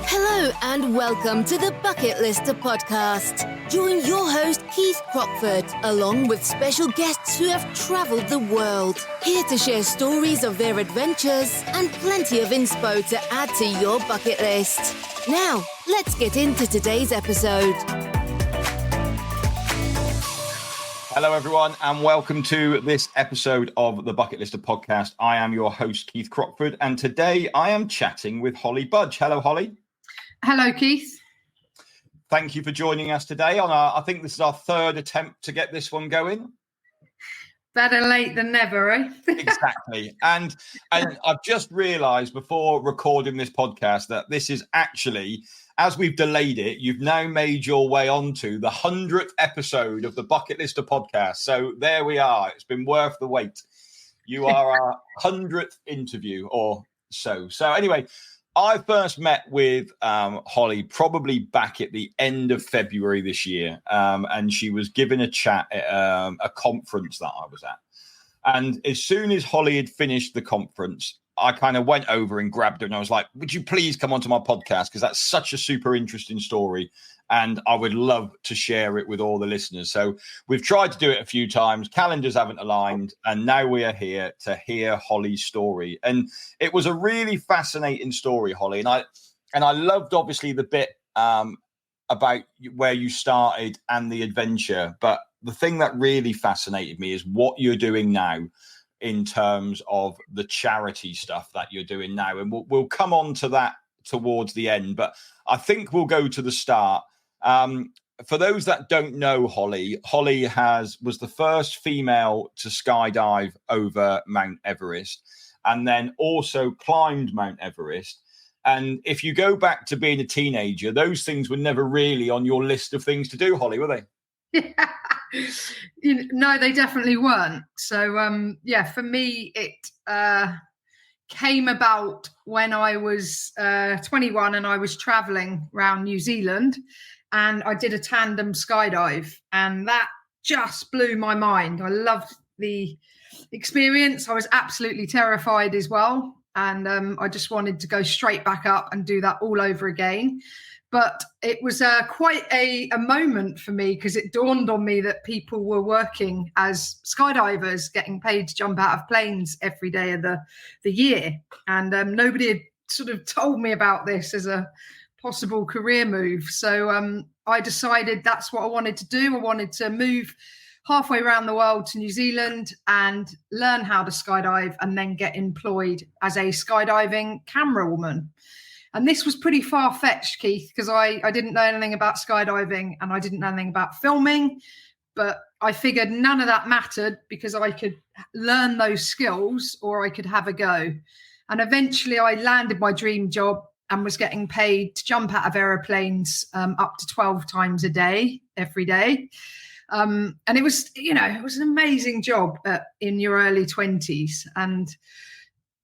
Hello and welcome to the Bucket Lister podcast. Join your host Keith Crockford along with special guests who have travelled the world, here to share stories of their adventures and plenty of inspo to add to your bucket list. Now, let's get into today's episode. Hello, everyone, and welcome to this episode of the Bucket Lister podcast. I am your host, Keith Crockford, and today I am chatting with Holly Budge. Hello, Holly. Hello, Keith. Thank you for joining us today. I think this is our third attempt to get this one going. Better late than never, eh? Exactly. And I've just realised before recording this podcast that this is actually, as we've delayed it, you've now made your way onto the 100th episode of the Bucket Lister podcast. So there we are. It's been worth the wait. You are our 100th interview or so. So anyway, I first met with Holly probably back at the end of February this year. And she was giving a chat at a conference that I was at. And as soon as Holly had finished the conference, I kind of went over and grabbed her and I was like, would you please come onto my podcast? Because that's such a super interesting story. And I would love to share it with all the listeners. So we've tried to do it a few times. Calendars haven't aligned. And now we are here to hear Holly's story. And it was a really fascinating story, Holly. And I loved, obviously, the bit about where you started and the adventure. But the thing that really fascinated me is what you're doing now in terms of the charity stuff that you're doing now. And we'll come on to that towards the end, but I think we'll go to the start. For those that don't know Holly was the first female to skydive over Mount Everest and then also climbed Mount Everest. And if you go back to being a teenager, those things were never really on your list of things to do, Holly, were they? Yeah. No, they definitely weren't. So, for me, it came about when I was 21 and I was traveling around New Zealand and I did a tandem skydive and that just blew my mind. I loved the experience. I was absolutely terrified as well. And I just wanted to go straight back up and do that all over again. But it was quite a moment for me because it dawned on me that people were working as skydivers, getting paid to jump out of planes every day of the year. And nobody had sort of told me about this as a possible career move. So I decided that's what I wanted to do. I wanted to move halfway around the world to New Zealand and learn how to skydive and then get employed as a skydiving camera woman. And this was pretty far-fetched, Keith, because I didn't know anything about skydiving and I didn't know anything about filming. But I figured none of that mattered because I could learn those skills or I could have a go. And eventually I landed my dream job and was getting paid to jump out of aeroplanes up to 12 times a day, every day. And it was, it was an amazing job in your early 20s. And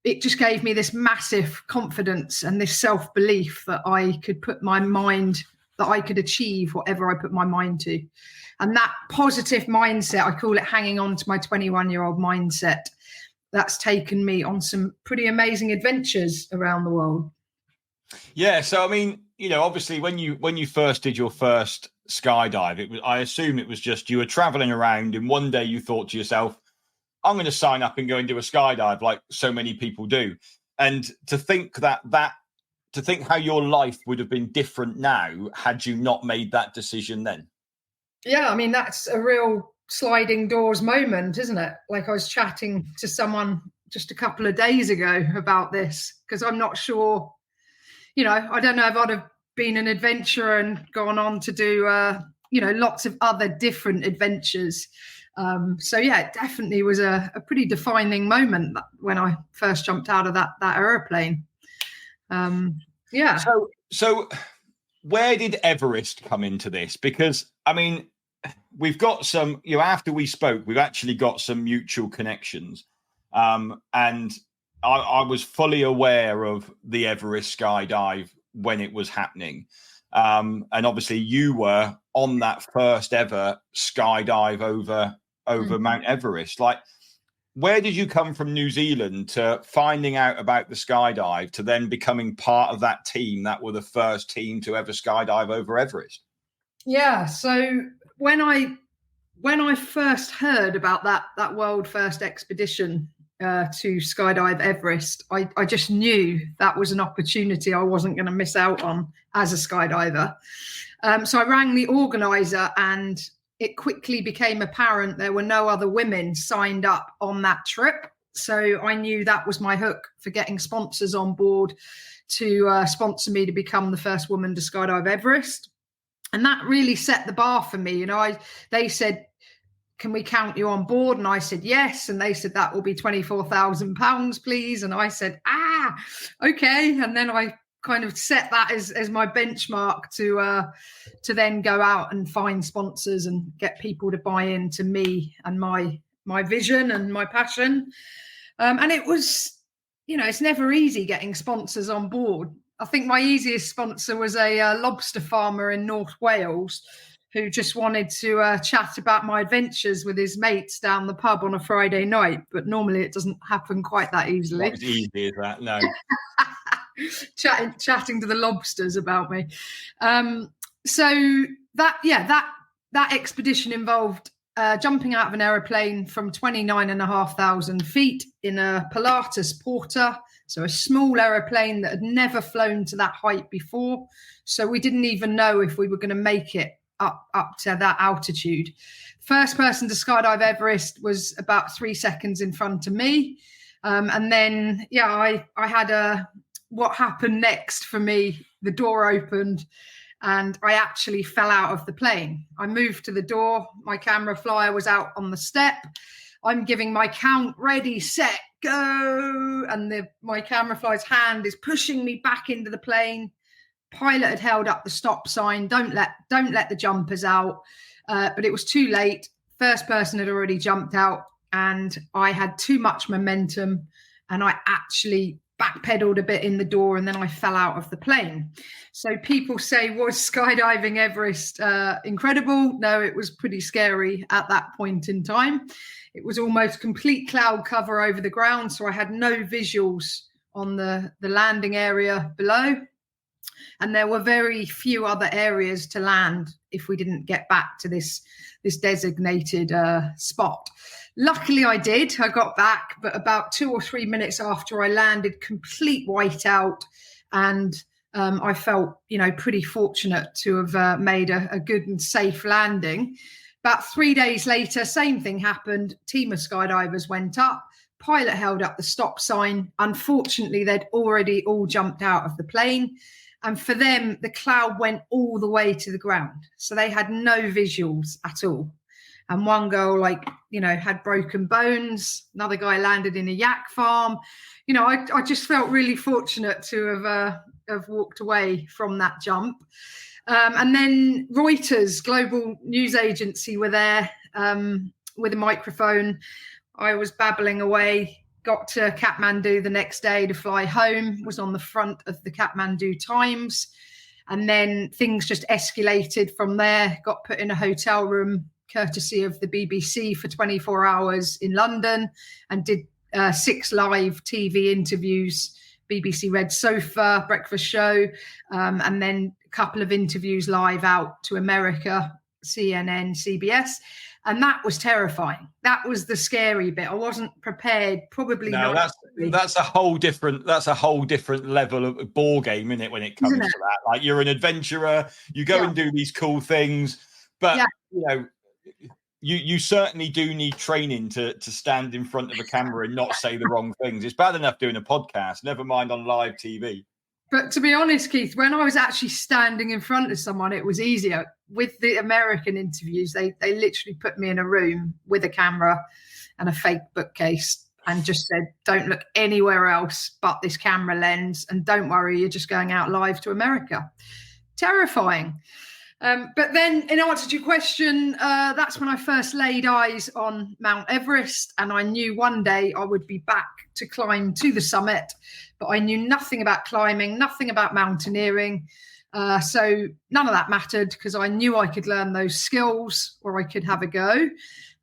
it just gave me this massive confidence and this self-belief that I could that I could achieve whatever I put my mind to. And that positive mindset, I call it hanging on to my 21-year-old mindset, that's taken me on some pretty amazing adventures around the world. Yeah. So, I mean, obviously when you first did your first skydive, I assume it was just you were traveling around and one day you thought to yourself, I'm going to sign up and go and do a skydive like so many people do. And to think how your life would have been different now had you not made that decision then. Yeah, I mean, that's a real sliding doors moment, isn't it? Like I was chatting to someone just a couple of days ago about this because I'm not sure, I don't know if I'd have been an adventurer and gone on to do, lots of other different adventures. It definitely was a pretty defining moment when I first jumped out of that aeroplane. So where did Everest come into this? Because, I mean, we've got some, after we spoke, we've actually got some mutual connections. And I was fully aware of the Everest skydive when it was happening. And obviously you were on that first ever skydive over Mount Everest. Like, where did you come from New Zealand to finding out about the skydive to then becoming part of that team that were the first team to ever skydive over Everest? Yeah, so when I first heard about that world first expedition to skydive Everest, I just knew that was an opportunity I wasn't going to miss out on as a skydiver. So I rang the organizer, and it quickly became apparent there were no other women signed up on that trip. So I knew that was my hook for getting sponsors on board to sponsor me to become the first woman to skydive Everest. And that really set the bar for me. They said, can we count you on board? And I said, yes. And they said, that will be £24,000, please. And I said, okay. And then I kind of set that as my benchmark to then go out and find sponsors and get people to buy into me and my vision and my passion. And it was, it's never easy getting sponsors on board. I think my easiest sponsor was a lobster farmer in North Wales who just wanted to chat about my adventures with his mates down the pub on a Friday night. But normally it doesn't happen quite that easily. Not as easy as that, no. Chatting to the lobsters about me. So that expedition involved jumping out of an aeroplane from 29,500 feet in a Pilatus Porter, so a small aeroplane that had never flown to that height before. So we didn't even know if we were going to make it up to that altitude. First person to skydive Everest was about 3 seconds in front of me. And then, I had what happened next for me. The door opened and I actually fell out of the plane. I moved to the door. My camera flyer was out on the step. I'm giving my count, ready, set, go. And my camera flyer's hand is pushing me back into the plane. Pilot had held up the stop sign. Don't let the jumpers out. But it was too late. First person had already jumped out and I had too much momentum and I actually backpedaled a bit in the door and then I fell out of the plane. So people say, was skydiving Everest incredible? No, it was pretty scary at that point in time. It was almost complete cloud cover over the ground. So I had no visuals on the landing area below. And there were very few other areas to land if we didn't get back to this designated spot. Luckily, I did. I got back, but about 2 or 3 minutes after I landed, complete whiteout, and I felt, pretty fortunate to have made a good and safe landing. About 3 days later, same thing happened. Team of skydivers went up. Pilot held up the stop sign. Unfortunately, they'd already all jumped out of the plane. And for them, the cloud went all the way to the ground. So they had no visuals at all. And one girl, had broken bones. Another guy landed in a yak farm. I just felt really fortunate to have walked away from that jump. And then Reuters, global news agency, were there with a microphone. I was babbling away. Got to Kathmandu the next day to fly home, was on the front of the Kathmandu Times. And then things just escalated from there. Got put in a hotel room, courtesy of the BBC, for 24 hours in London, and did 6 live TV interviews, BBC Red Sofa, breakfast show, and then a couple of interviews live out to America, CNN, CBS. And that was terrifying. That was the scary bit. I wasn't prepared. Probably no, not. That's a whole different level of ball game, isn't it? When it comes to that, like, you're an adventurer, you go and do these cool things, but you certainly do need training to stand in front of a camera and not say the wrong things. It's bad enough doing a podcast, never mind on live TV. But to be honest, Keith, when I was actually standing in front of someone, it was easier. With the American interviews, they literally put me in a room with a camera and a fake bookcase and just said, don't look anywhere else but this camera lens. And don't worry, you're just going out live to America. Terrifying. But then, in answer to your question, that's when I first laid eyes on Mount Everest, and I knew one day I would be back to climb to the summit, but I knew nothing about climbing, nothing about mountaineering. So none of that mattered because I knew I could learn those skills or I could have a go.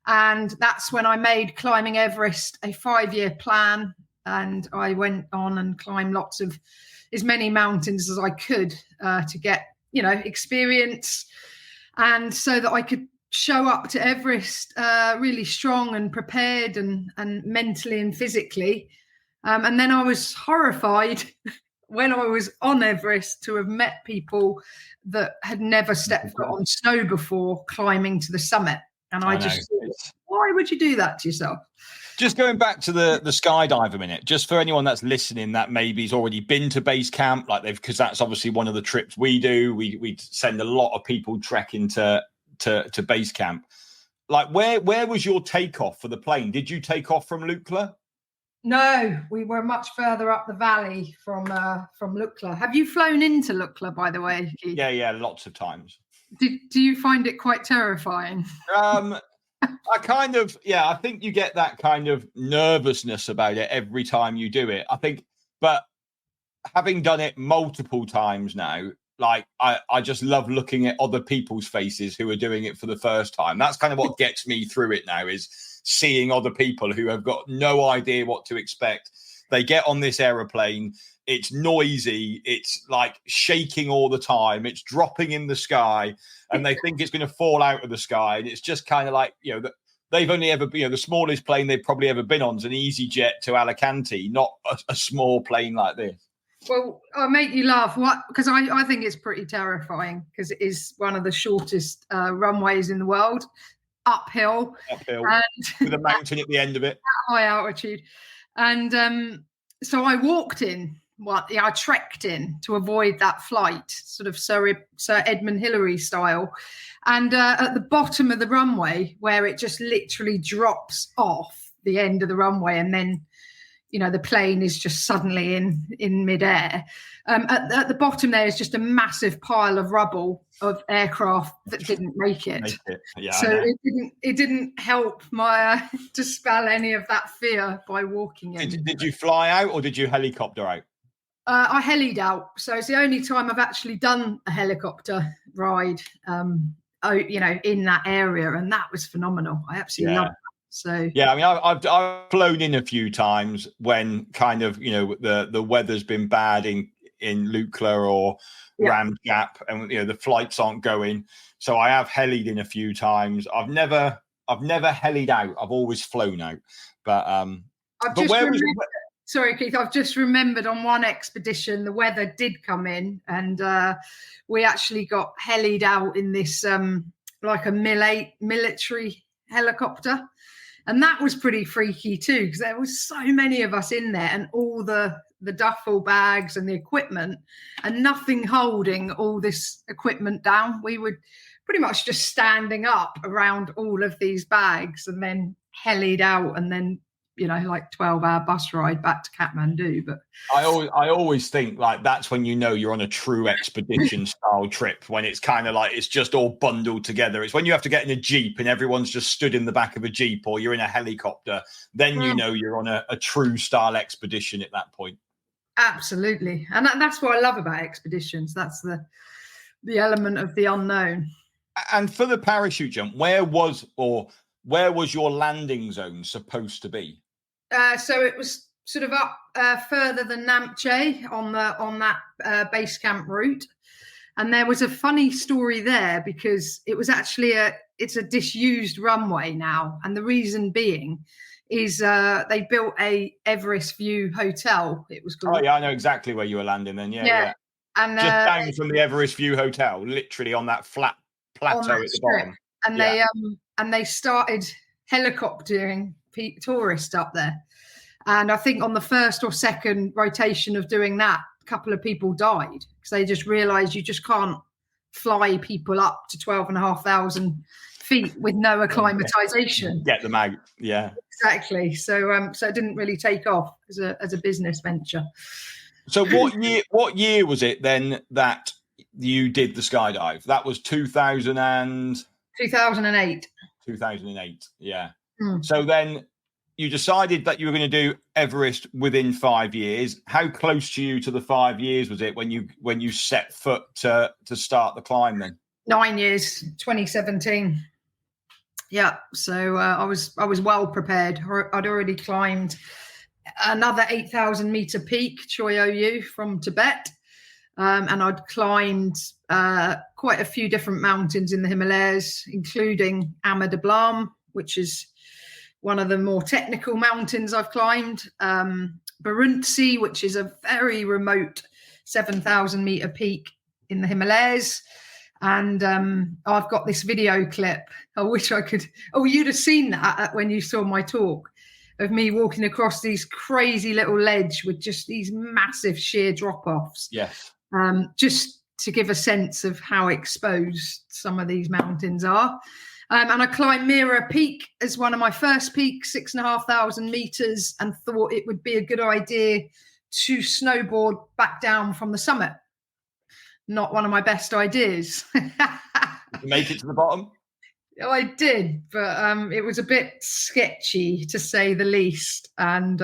And that's when I made climbing Everest a 5-year plan. And I went on and climbed as many mountains as I could to get, experience. And so that I could show up to Everest really strong and prepared and mentally and physically. And then I was horrified when I was on Everest to have met people that had never stepped foot on snow before climbing to the summit. And I just thought, why would you do that to yourself? Just going back to the skydive a minute, just for anyone that's listening that maybe has already been to base camp, because that's obviously one of the trips we do. We send a lot of people trekking to base camp. Like, where was your takeoff for the plane? Did you take off from Lukla? No, we were much further up the valley from Lukla. Have you flown into Lukla, by the way, Keith? Yeah, lots of times. Do you find it quite terrifying? I think you get that kind of nervousness about it every time you do it. I think, but having done it multiple times now, I just love looking at other people's faces who are doing it for the first time. That's kind of what gets me through it now, is seeing other people who have got no idea what to expect. They get on this aeroplane. It's noisy. It's like shaking all the time. It's dropping in the sky, and they think it's going to fall out of the sky. And it's just kind of like, they've only ever been, the smallest plane they've probably ever been on is an EasyJet to Alicante, not a small plane like this. Well, I'll make you laugh. Because I think it's pretty terrifying, because it is one of the shortest runways in the world, uphill, and with a mountain at the end of it, at high altitude. And so I walked in. I trekked in to avoid that flight, sort of Sir Edmund Hillary style. And at the bottom of the runway, where it just literally drops off the end of the runway, and then the plane is just suddenly in midair. At the bottom there is just a massive pile of rubble of aircraft that didn't make it. Yeah, so it didn't help my dispel any of that fear by walking in. Did you fly out, or did you helicopter out? I helied out. So it's the only time I've actually done a helicopter ride, in that area. And that was phenomenal. I absolutely loved it. So yeah, I mean, I've flown in a few times when kind of the weather's been bad in Lukla or Ram's Gap, and the flights aren't going. So I have helied in a few times. I've never helied out. I've always flown out. But sorry, Keith, I've just remembered on one expedition the weather did come in, and we actually got helied out in this like a military helicopter. And that was pretty freaky too, because there was so many of us in there, and all the duffel bags and the equipment, and nothing holding all this equipment down. We were pretty much just standing up around all of these bags, and then helied out, and then 12-hour bus ride back to Kathmandu. But I always think like that's when you're on a true expedition style trip, when it's kind of like it's just all bundled together. It's when you have to get in a Jeep and everyone's just stood in the back of a Jeep, or you're in a helicopter, then you're on a true style expedition at that point. Absolutely. And that's what I love about expeditions. That's the element of the unknown. And for the parachute jump, where was your landing zone supposed to be? So it was sort of up further than Namche on that base camp route. And there was a funny story there, because it was actually it's a disused runway now. And the reason being is they built a Everest View Hotel, it was called. Oh, yeah, I know exactly where you were landing then. Yeah. And just down from the Everest View Hotel, literally on that flat plateau at the bottom. And they started helicoptering tourists up there. And I think on the first or second rotation of doing that, a couple of people died, because they just realized you just can't fly people up to 12,500 feet with no acclimatization. Get them out. Yeah, exactly. So it didn't really take off as a business venture. So what year was it then that you did the skydive? That was 2008. 2008, yeah. So then you decided that you were going to do Everest within 5 years. How close to the 5 years was it when you set foot to start the climb then? 9 years, 2017. Yeah, so I was well prepared. I'd already climbed another 8,000 meter peak, Choi Oyu, from Tibet, and I'd climbed quite a few different mountains in the Himalayas, including Ama Dablam, which is one of the more technical mountains I've climbed. Baruntsi, which is a very remote 7,000 meter peak in the Himalayas. And I've got this video clip. I wish I could. Oh, you'd have seen that when you saw my talk of me walking across these crazy little ledge with just these massive sheer drop-offs. Yes. Just to give a sense of how exposed some of these mountains are. And I climbed Mira Peak as one of my first peaks, 6,500 meters, and thought it would be a good idea to snowboard back down from the summit. Not one of my best ideas. Make it to the bottom? I did, but it was a bit sketchy, to say the least. And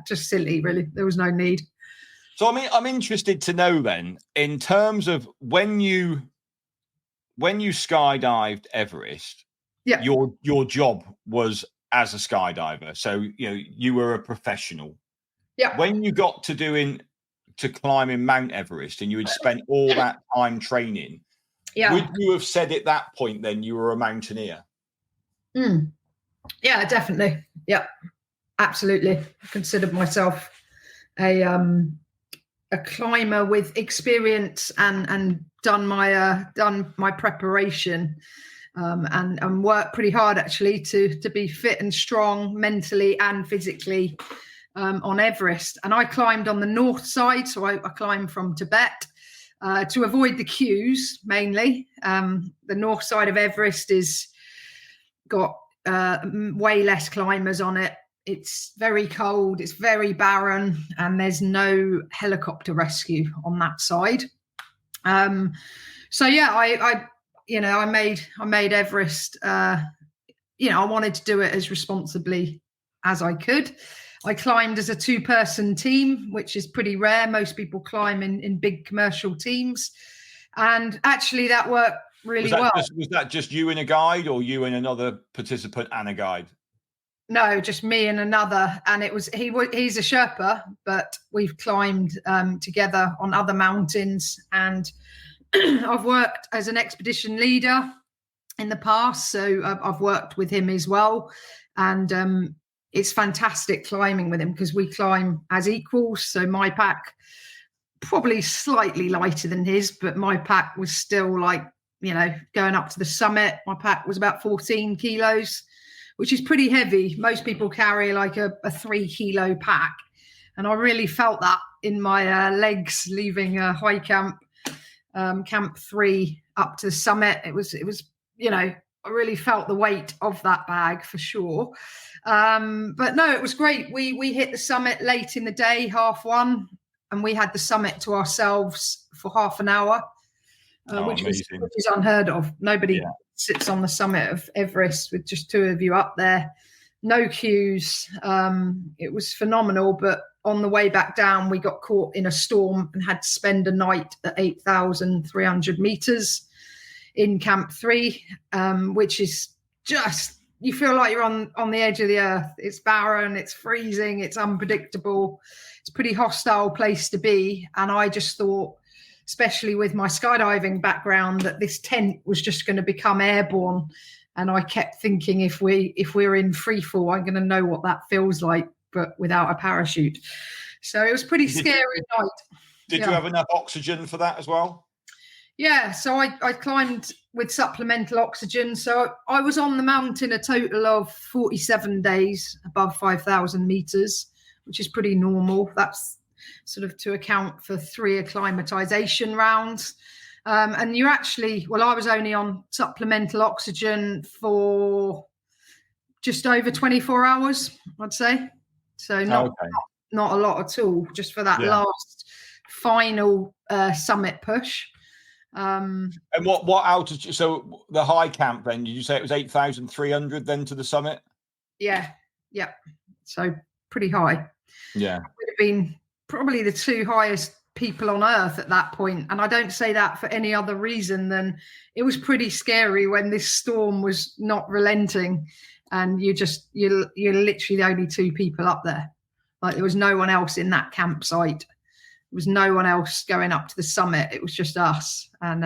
just silly, really. There was no need. So, I mean, I'm interested to know then, in terms of when you skydived Everest, yeah, your job was as a skydiver. So, you were a professional. Yeah. When you got to climbing Mount Everest and you had spent all that time training, would you have said at that point then you were a mountaineer? Yeah, definitely. Yeah, absolutely. I considered myself a climber with experience and done my preparation and worked pretty hard actually to be fit and strong mentally and physically on Everest. And I climbed on the north side, so I climbed from Tibet to avoid the queues mainly. The north side of Everest is got way less climbers on it. It's very cold, it's very barren, and there's no helicopter rescue on that side. So yeah, I made Everest. I wanted to do it as responsibly as I could. I climbed as a 2-person team, which is pretty rare. Most people climb in big commercial teams. And actually that worked really well. Was that just you and a guide, or you and another participant and a guide? No, just me and another. And he's a Sherpa, but we've climbed together on other mountains. And I've worked as an expedition leader in the past. So I've worked with him as well. And it's fantastic climbing with him because we climb as equals. So my pack probably slightly lighter than his, but my pack was still going up to the summit. My pack was about 14 kilos, which is pretty heavy. Most people carry like a 3 kilo pack. And I really felt that in my legs leaving high camp 3 up to the summit. It was, I really felt the weight of that bag for sure. But no, it was great. We hit the summit late in the day, 1:30, and we had the summit to ourselves for half an hour, which is unheard of. Nobody sits on the summit of Everest with just 2 of you up there. No queues. It was phenomenal. But on the way back down, we got caught in a storm and had to spend a night at 8,300 meters in Camp 3, which is just, you feel like you're on the edge of the earth. It's barren, it's freezing, it's unpredictable. It's a pretty hostile place to be. And I just thought, especially with my skydiving background, that this tent was just going to become airborne. And I kept thinking, if we're in free fall, I'm going to know what that feels like, but without a parachute. So it was pretty scary night. Did you have enough oxygen for that as well? Yeah, so I climbed with supplemental oxygen. So I was on the mountain a total of 47 days above 5,000 meters, which is pretty normal. That's sort of to account for 3 acclimatization rounds. And you're actually, I was only on supplemental oxygen for just over 24 hours, I'd say. So not a lot at all, just for that last final summit push. And what altitude? So the high camp then, did you say it was 8,300 then to the summit? Yeah. So pretty high. Yeah. It would have been probably the 2 highest people on earth at that point. And I don't say that for any other reason than it was pretty scary when this storm was not relenting, and you're literally the only two people up there. Like, there was no one else in that campsite. There was no one else going up to the summit. It was just us. And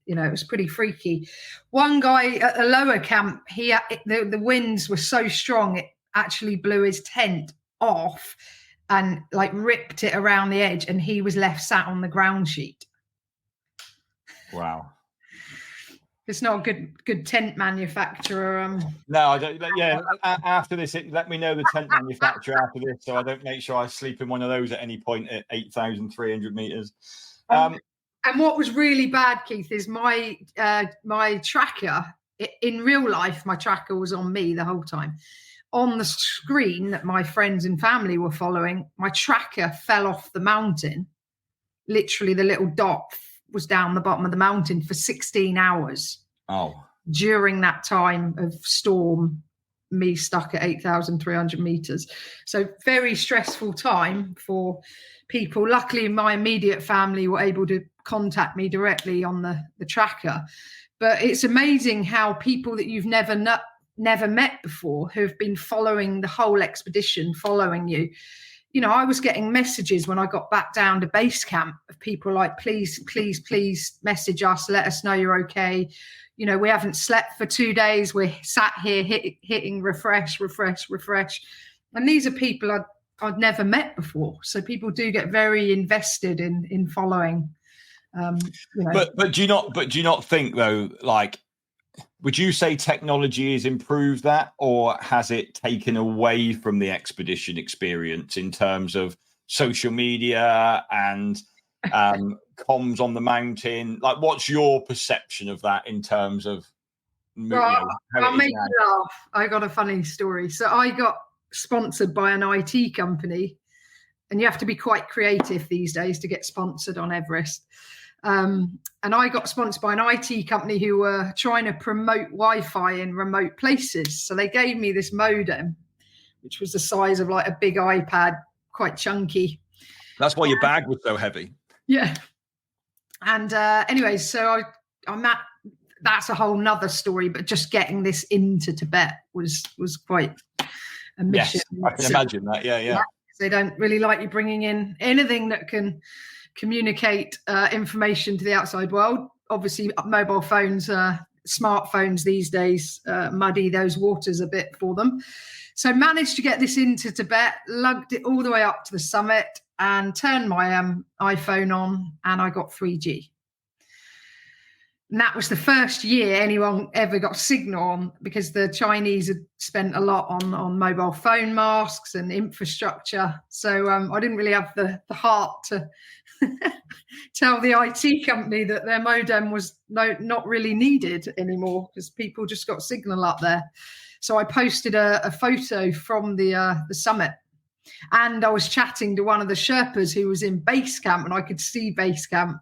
it was pretty freaky. One guy at the lower camp, the winds were so strong it actually blew his tent off and like ripped it around the edge, and he was left sat on the ground sheet. Wow. It's not a good tent manufacturer. No, I don't. Yeah, after this, let me know the tent manufacturer after this, so I don't make sure I sleep in one of those at any point at 8,300 meters. And what was really bad, Keith, is my tracker. In real life, my tracker was on me the whole time. On the screen that my friends and family were following, my tracker fell off the mountain. Literally, the little dot was down the bottom of the mountain for 16 hours. Oh. During that time of storm, me stuck at 8,300 meters. So very stressful time for people. Luckily, my immediate family were able to contact me directly on the tracker. But it's amazing how people that you've never met before, who've been following the whole expedition, following you. I was getting messages when I got back down to base camp of people like, please message us, let us know you're okay. We haven't slept for 2 days. We're sat here hitting refresh. And these are people I'd never met before. So people do get very invested in following. But do you not think, though, like, would you say technology has improved that, or has it taken away from the expedition experience in terms of social media and comms on the mountain? Like, what's your perception of that in terms of? I'll make you laugh. I got a funny story. So I got sponsored by an IT company, and you have to be quite creative these days to get sponsored on Everest. And I got sponsored by an IT company who were trying to promote Wi-Fi in remote places. So they gave me this modem, which was the size of like a big iPad, quite chunky. That's why your bag was so heavy. Yeah. And anyway, so I'm at, that's a whole nother story, but just getting this into Tibet was quite a mission. Yes, I can imagine that. Yeah. They don't really like you bringing in anything that can communicate information to the outside world. Obviously, mobile phones, smartphones these days muddy those waters a bit for them. So managed to get this into Tibet, lugged it all the way up to the summit, and turned my iPhone on, and I got 3G. And that was the first year anyone ever got signal on, because the Chinese had spent a lot on mobile phone masks and infrastructure. So I didn't really have the heart to tell the IT company that their modem was not really needed anymore, because people just got signal up there. So I posted a photo from the summit, and I was chatting to one of the Sherpas who was in base camp, and I could see base camp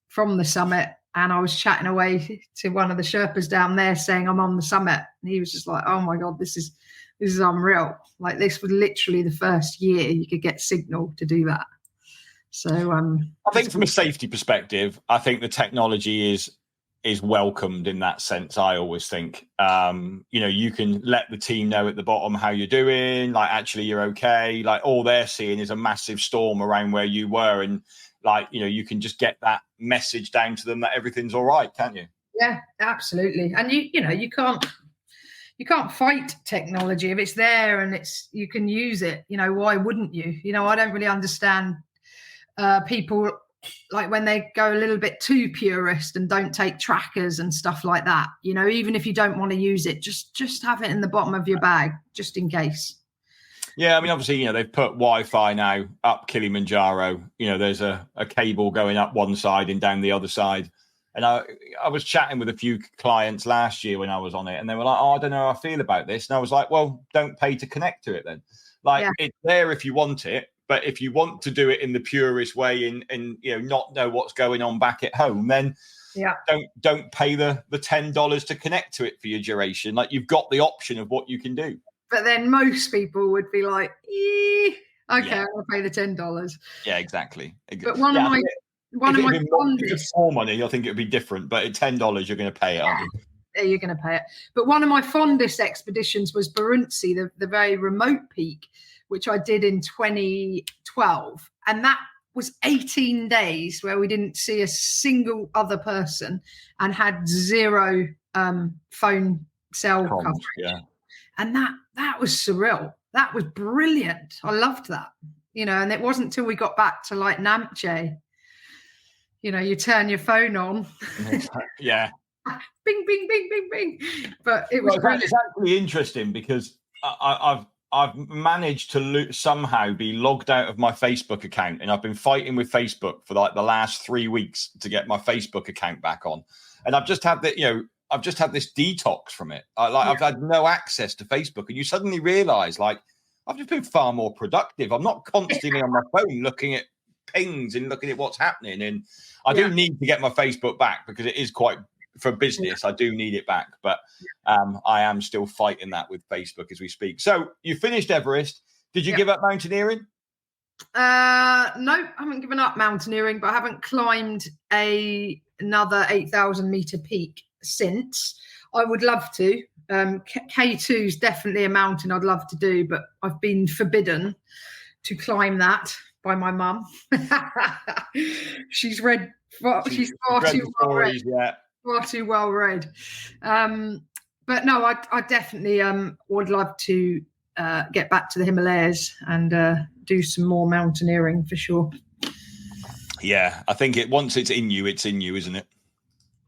from the summit. And I was chatting away to one of the Sherpas down there saying I'm on the summit. And he was just like, oh my God, this is unreal. Like, this was literally the first year you could get signal to do that. So I think from a safety perspective, I think the technology is welcomed in that sense. I always think, you can let the team know at the bottom how you're doing, like, actually you're okay. Like, all they're seeing is a massive storm around where you were. And like, you can just get that message down to them that everything's all right, can't you? Yeah, absolutely. And you can't fight technology if it's there and you can use it. Why wouldn't you? I don't really understand people like when they go a little bit too purist and don't take trackers and stuff like that. Even if you don't want to use it, just have it in the bottom of your bag just in case. Yeah, I mean, obviously, they've put Wi-Fi now up Kilimanjaro. There's a cable going up one side and down the other side. And I was chatting with a few clients last year when I was on it, and they were like, oh, I don't know how I feel about this. And I was like, well, don't pay to connect to it then. Like, It's there if you want it. But if you want to do it in the purest way and not know what's going on back at home, then don't pay the $10 to connect to it for your duration. Like, you've got the option of what you can do. But then most people would be like, Okay, I'll pay the $10. Yeah, exactly. But one of my fondest, more money, I think it would be different. But at $10, you're going to pay it, aren't you? Yeah, you're going to pay it. But one of my fondest expeditions was Barunsi, the very remote peak, which I did in 2012, and that was 18 days where we didn't see a single other person and had zero phone cell coverage. Yeah. And that was surreal. That was brilliant. I loved that, and it wasn't until we got back to like Namche, you turn your phone on. Yeah. Bing, bing, bing, bing, bing. But it was it's actually interesting because I've managed to somehow be logged out of my Facebook account, and I've been fighting with Facebook for like the last 3 weeks to get my Facebook account back on. And I've just had I've just had this detox from it. I've had no access to Facebook, and you suddenly realise, like, I've just been far more productive. I'm not constantly on my phone looking at pings and looking at what's happening. And I do need to get my Facebook back because it is quite for business. I do need it back, but I am still fighting that with Facebook as we speak. So you finished Everest. Did you give up mountaineering? No, I haven't given up mountaineering, but I haven't climbed another 8,000 meter peak since. I would love to. K2 is definitely a mountain I'd love to do, but I've been forbidden to climb that by my mum. She's far too well read. Far too well read. But no, I definitely would love to get back to the Himalayas and do some more mountaineering for sure. Yeah, I think once it's in you, isn't it?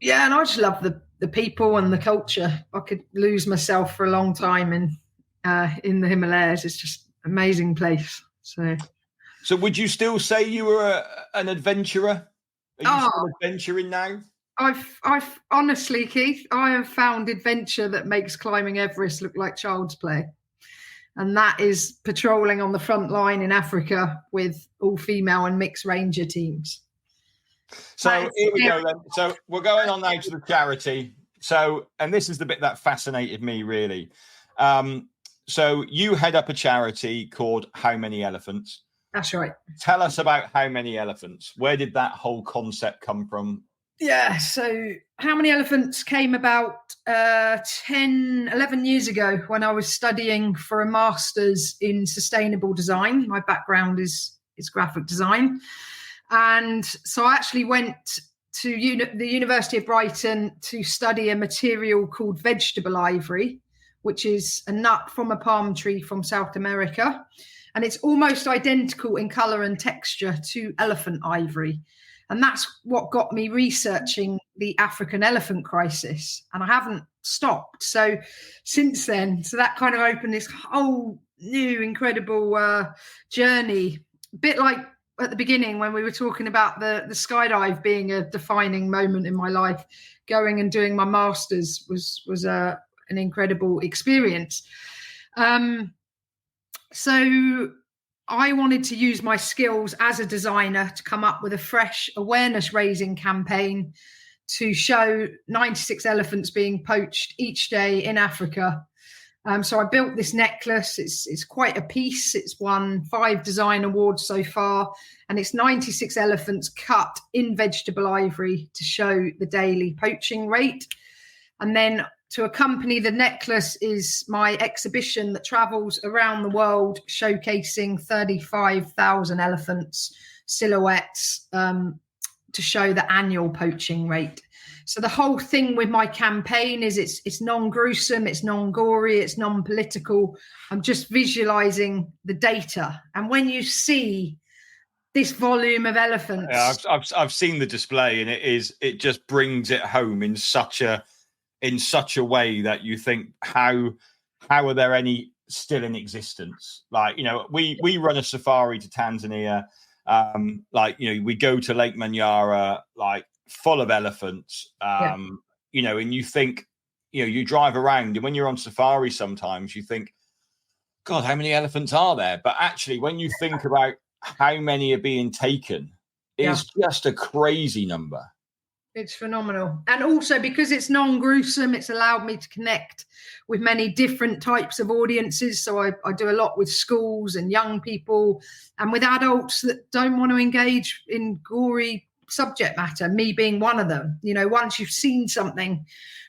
Yeah, and I just love the people and the culture. I could lose myself for a long time in the Himalayas. It's just an amazing place. So would you still say you were an adventurer? Are you still adventuring now? I've honestly, Keith, I have found adventure that makes climbing Everest look like child's play. And that is patrolling on the front line in Africa with all female and mixed ranger teams. So here we go then. So we're going on now to the charity. So, and this is the bit that fascinated me really. So you head up a charity called How Many Elephants? That's right. Tell us about How Many Elephants. Where did that whole concept come from? Yeah, so How Many Elephants came about 11 years ago when I was studying for a master's in sustainable design. My background is graphic design. And so I actually went to the University of Brighton to study a material called vegetable ivory, which is a nut from a palm tree from South America. And it's almost identical in colour and texture to elephant ivory. And that's what got me researching the African elephant crisis. And I haven't stopped. So since then, that kind of opened this whole new incredible journey. A bit like at the beginning when we were talking about the skydive being a defining moment in my life, going and doing my master's was an incredible experience. So I wanted to use my skills as a designer to come up with a fresh awareness raising campaign to show 96 elephants being poached each day in Africa. So I built this necklace. It's quite a piece. It's won 5 design awards so far, and it's 96 elephants cut in vegetable ivory to show the daily poaching rate. And then to accompany the necklace is my exhibition that travels around the world showcasing 35,000 elephants silhouettes to show the annual poaching rate. So the whole thing with my campaign is it's non-gruesome, it's non-gory, it's non-political. I'm just visualizing the data. And when you see this volume of elephants, yeah, I've seen the display, and it just brings it home in such a way that you think, how are there any still in existence? Like, we run a safari to Tanzania. We go to Lake Manyara, like full of elephants, and you think, you drive around, and when you're on safari, sometimes you think, God, how many elephants are there? But actually, when you think about how many are being taken, it's just a crazy number. It's phenomenal. And also because it's non-gruesome, it's allowed me to connect with many different types of audiences. So I do a lot with schools and young people and with adults that don't want to engage in gory subject matter, me being one of them. You know, once you've seen something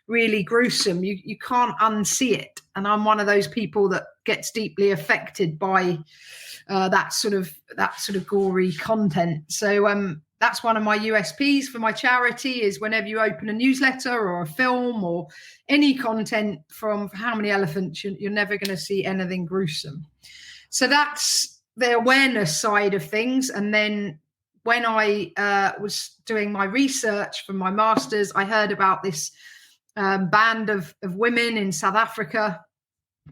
really gruesome, you can't unsee it. And I'm one of those people that gets deeply affected by that sort of gory content. So that's one of my USPs for my charity, is whenever you open a newsletter or a film or any content from How Many Elephants, you're never going to see anything gruesome. So that's the awareness side of things. And then when I was doing my research for my master's, I heard about this band of women in South Africa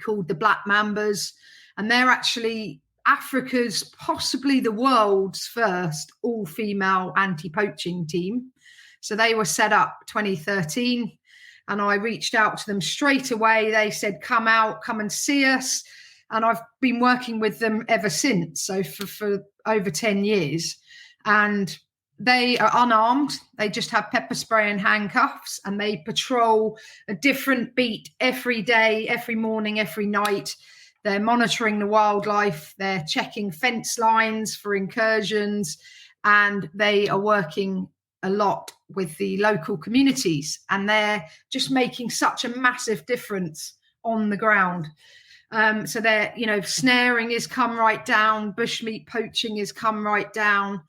called the Black Mambas. And they're actually Africa's, possibly the world's first all-female anti-poaching team. So they were set up 2013, and I reached out to them straight away. They said, come and see us. And I've been working with them ever since, so for over 10 years. And they are unarmed. They just have pepper spray and handcuffs, and they patrol a different beat every day, every morning, every night. They're monitoring the wildlife. They're checking fence lines for incursions, and they are working a lot with the local communities, and they're just making such a massive difference on the ground. So they're, snaring has come right down. Bushmeat poaching has come right down.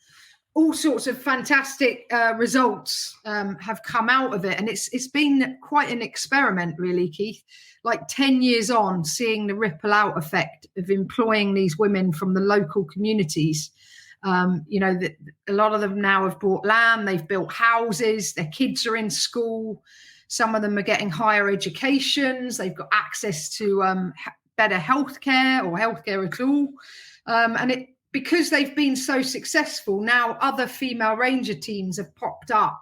All sorts of fantastic results have come out of it. And it's been quite an experiment, really, Keith. Like 10 years on, seeing the ripple out effect of employing these women from the local communities. A lot of them now have bought land, they've built houses, their kids are in school. Some of them are getting higher educations. They've got access to better healthcare or healthcare at all. Because they've been so successful, now other female ranger teams have popped up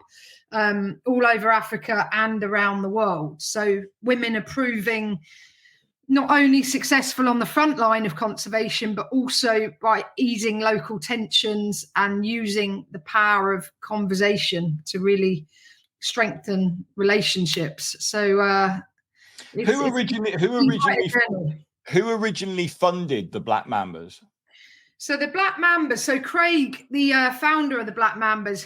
all over Africa and around the world. So women are proving not only successful on the front line of conservation, but also by easing local tensions and using the power of conversation to really strengthen relationships. So who originally funded the Black Mambas? So the Black Mambas, so Craig, the founder of the Black Mambas,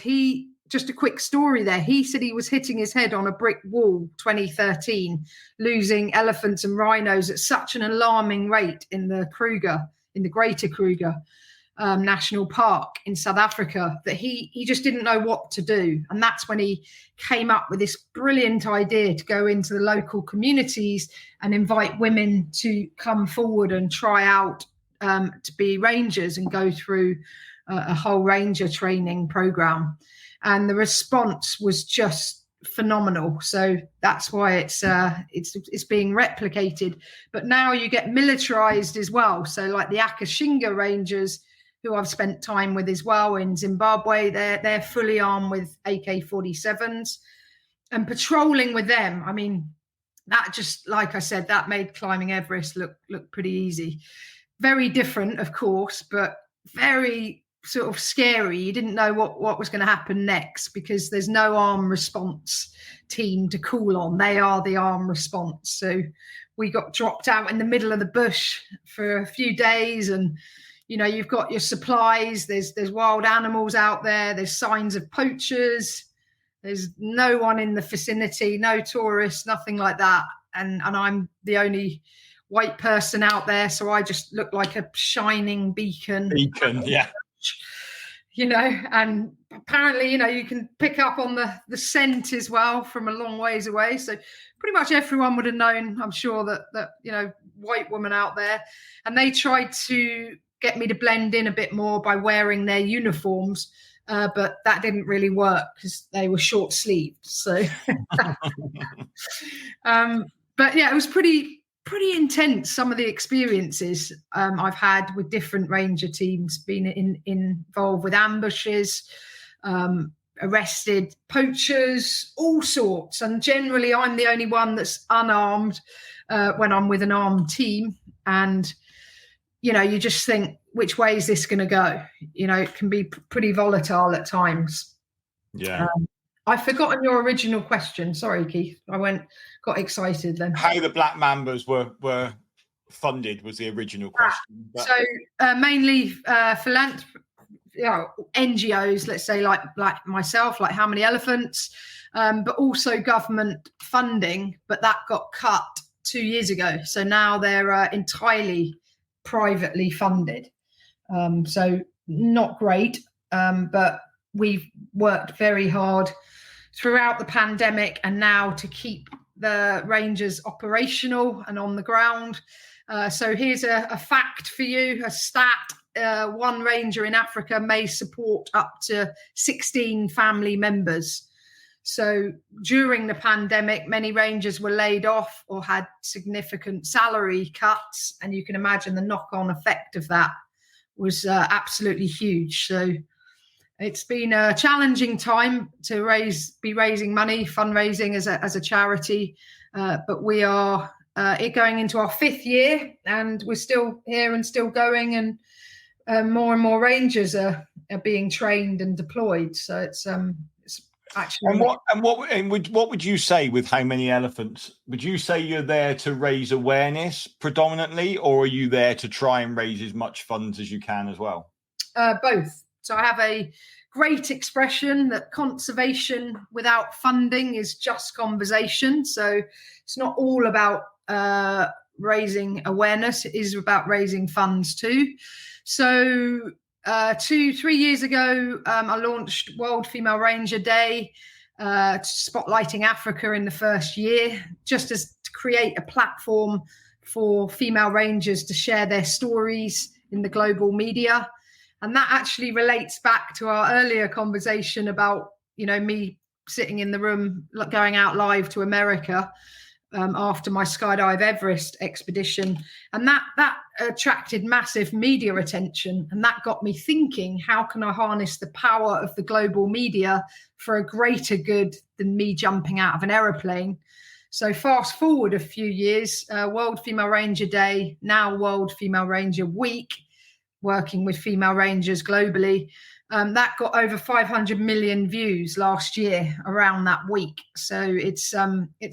just a quick story there. He said he was hitting his head on a brick wall 2013, losing elephants and rhinos at such an alarming rate in the Greater Kruger National Park in South Africa, that he just didn't know what to do. And that's when he came up with this brilliant idea to go into the local communities and invite women to come forward and try out to be rangers and go through a whole ranger training program. And the response was just phenomenal. So that's why it's being replicated. But now you get militarized as well. So like the Akashinga Rangers, who I've spent time with as well in Zimbabwe, they're fully armed with AK-47s, and patrolling with them. I mean, that just, like I said, that made climbing Everest look pretty easy. Very different, of course, but very sort of scary. You didn't know what was going to happen next, because there's no armed response team to call on. They are the armed response. So we got dropped out in the middle of the bush for a few days, and you've got your supplies. There's wild animals out there. There's signs of poachers. There's no one in the vicinity, no tourists, nothing like that. And I'm the only white person out there, so I just look like a shining beacon. Yeah. And apparently, you can pick up on the scent as well from a long ways away. So pretty much everyone would have known, I'm sure, that white woman out there. And they tried to get me to blend in a bit more by wearing their uniforms, but that didn't really work because they were short sleeved. So, but yeah, it was pretty intense, some of the experiences I've had with different ranger teams, been involved with ambushes, arrested poachers, all sorts. And generally I'm the only one that's unarmed when I'm with an armed team. And, you just think, which way is this going to go? It can be pretty volatile at times. Yeah. I've forgotten your original question. Sorry, Keith. Got excited then. How the Black Mambas were funded was the original question. So mainly philanthropy, NGOs, let's say like myself, like How Many Elephants, but also government funding. But that got cut 2 years ago. So now they're entirely privately funded. So not great, but we've worked very hard throughout the pandemic and now to keep the rangers operational and on the ground. So here's a fact for you, a stat. One ranger in Africa may support up to 16 family members. So during the pandemic, many rangers were laid off or had significant salary cuts. And you can imagine the knock-on effect of that was absolutely huge. So it's been a challenging time to be raising money, fundraising as a charity. But we are going into our 5th year and we're still here and still going, and more rangers are being trained and deployed. So it's actually. And what would you say with How Many Elephants? Would you say you're there to raise awareness predominantly, or are you there to try and raise as much funds as you can as well? Both. So I have a great expression that conservation without funding is just conversation. So it's not all about raising awareness. It is about raising funds too. So 2-3 years ago, I launched World Female Ranger Day, spotlighting Africa in the first year, just as to create a platform for female rangers to share their stories in the global media. And that actually relates back to our earlier conversation about, me sitting in the room, going out live to America after my skydive Everest expedition. And that attracted massive media attention. And that got me thinking, how can I harness the power of the global media for a greater good than me jumping out of an aeroplane? So fast forward a few years, World Female Ranger Day, now World Female Ranger Week, working with female rangers globally, that got over 500 million views last year around that week. So it's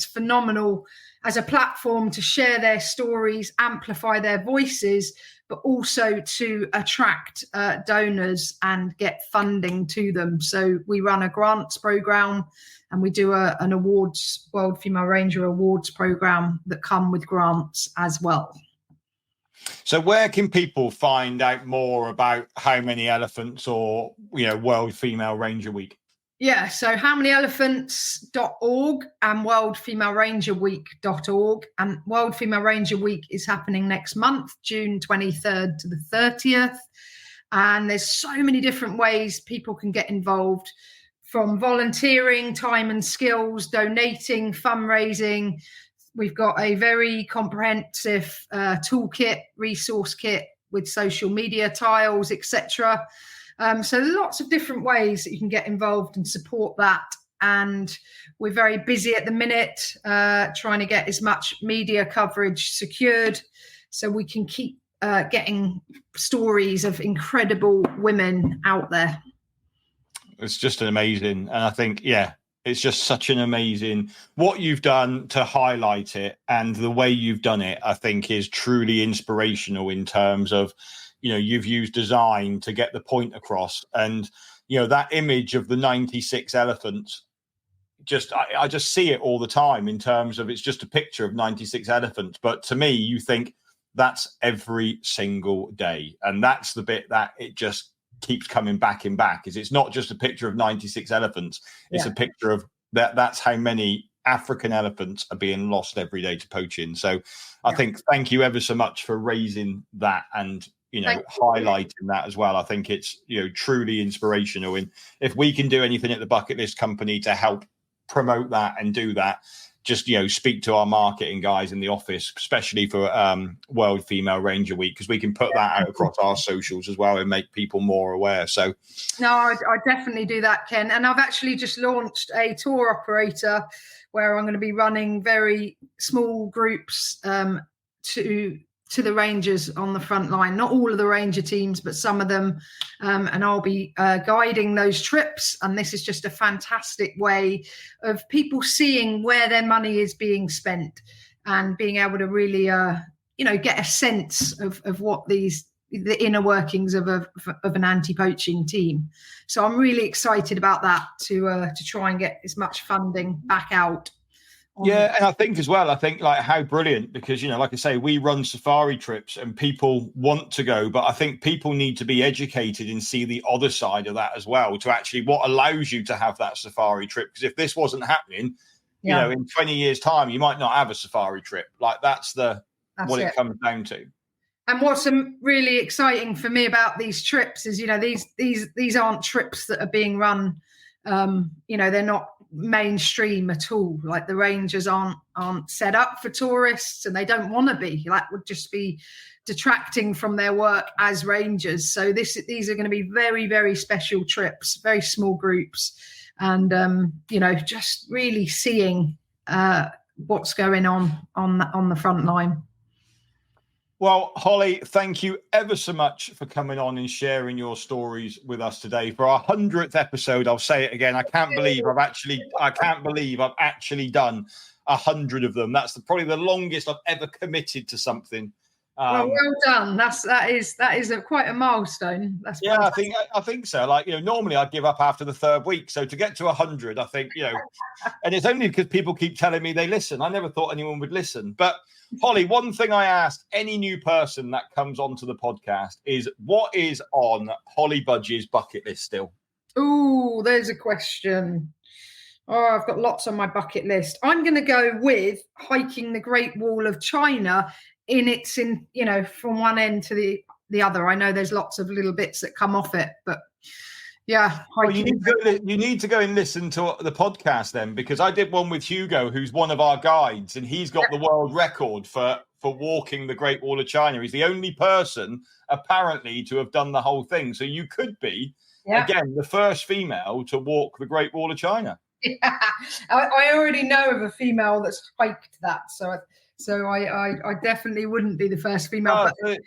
phenomenal as a platform to share their stories, amplify their voices, but also to attract donors and get funding to them. So we run a grants program and we do an awards, World Female Ranger Awards program that come with grants as well. So where can people find out more about How Many Elephants or, World Female Ranger Week? Yeah, so howmanyelephants.org and worldfemalerangerweek.org. And World Female Ranger Week is happening next month, June 23rd to the 30th. And there's so many different ways people can get involved, from volunteering, time and skills, donating, fundraising. We've got a very comprehensive toolkit, resource kit with social media tiles, etc. So lots of different ways that you can get involved and support that. And we're very busy at the minute trying to get as much media coverage secured so we can keep getting stories of incredible women out there. It's just amazing. And I think, it's just such an amazing what you've done to highlight it, and the way you've done it, I think, is truly inspirational in terms of, you've used design to get the point across. And, that image of the 96 elephants, I just see it all the time in terms of it's just a picture of 96 elephants. But to me, you think that's every single day. And that's the bit that it just keeps coming back and back, is it's not just a picture of 96 elephants. It's a picture of that's how many African elephants are being lost every day to poaching. So I think, thank you ever so much for raising that and, highlighting that as well. I think it's, truly inspirational. And if we can do anything at the Bucket List Company to help promote that and do that, just, speak to our marketing guys in the office, especially for World Female Ranger Week, because we can put that out across our socials as well and make people more aware. So, no, I definitely do that, Ken. And I've actually just launched a tour operator where I'm going to be running very small groups to to the Rangers on the front line, not all of the Ranger teams, but some of them. And I'll be guiding those trips. And this is just a fantastic way of people seeing where their money is being spent and being able to really, get a sense of what the inner workings of an anti-poaching team. So I'm really excited about that to try and get as much funding back out. Yeah, and I think as well, like how brilliant, because, like I say, we run safari trips and people want to go, but I think people need to be educated and see the other side of that as well, to actually what allows you to have that safari trip. Because if this wasn't happening, in 20 years' time, you might not have a safari trip. Like that's what it comes down to. And what's really exciting for me about these trips is, these aren't trips that are being run. They're not mainstream at all. Like the Rangers aren't set up for tourists, and they don't want to be. That would just be detracting from their work as Rangers. So these are going to be very, very special trips, very small groups, and just really seeing what's going on the front line. Well, Holly, thank you ever so much for coming on and sharing your stories with us today for our 100th episode. I'll say it again. I can't believe I've actually done 100 of them. That's probably the longest I've ever committed to something. Well done. That is quite a milestone. That's fantastic. I think so. Like, normally I'd give up after the third week. So to get to 100, I think, and it's only because people keep telling me they listen. I never thought anyone would listen. But Holly, one thing I ask any new person that comes onto the podcast is, what is on Holly Budge's bucket list still? Oh, there's a question. Oh, I've got lots on my bucket list. I'm going to go with hiking the Great Wall of China from one end to the other. I know there's lots of little bits that come off it, but yeah. Well, you need to go and listen to the podcast then, because I did one with Hugo, who's one of our guides, and he's got the world record for walking the Great Wall of China. He's the only person apparently to have done the whole thing. So you could be, again, the first female to walk the Great Wall of China. Yeah, I already know of a female that's hiked that. So I definitely wouldn't be the first female. But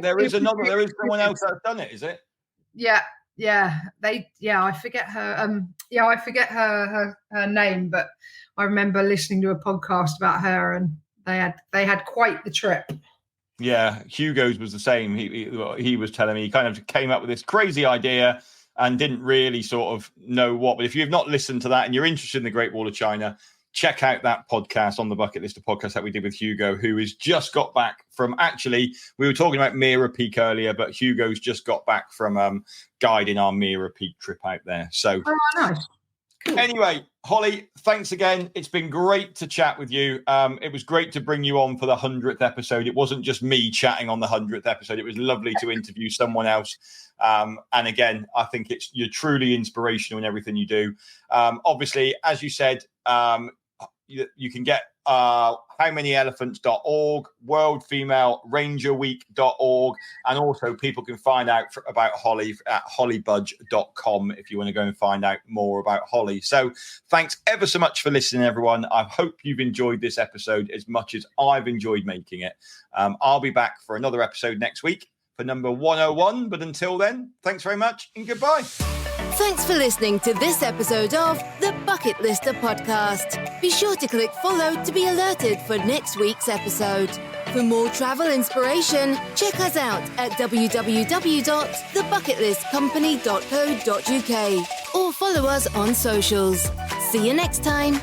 there is someone else that's done it, is it? Yeah. I forget her. I forget her name, but I remember listening to a podcast about her, and they had quite the trip. Yeah, Hugo's was the same. He was telling me he kind of came up with this crazy idea and didn't really sort of know what. But if you've not listened to that and you're interested in the Great Wall of China, check out that podcast on the Bucket List of Podcasts that we did with Hugo, who has just got back from, actually, we were talking about Mira Peak earlier, but Hugo's just got back from guiding our Mira Peak trip out there. So, nice. Cool. Anyway, Holly, thanks again. It's been great to chat with you. It was great to bring you on for the 100th episode. It wasn't just me chatting on the 100th episode. It was lovely to interview someone else. And again, I think you're truly inspirational in everything you do. Obviously, as you said, you can get howmanyelephants.org, worldfemalerangerweek.org, and also people can find out about Holly at hollybudge.com if you want to go and find out more about Holly. So thanks ever so much for listening, everyone. I hope you've enjoyed this episode as much as I've enjoyed making it. I'll be back for another episode next week for number 101. But until then, thanks very much and goodbye. Thanks for listening to this episode of the Bucket Lister podcast. Be sure to click follow to be alerted for next week's episode. For more travel inspiration, check us out at www.thebucketlistcompany.co.uk or follow us on socials. See you next time.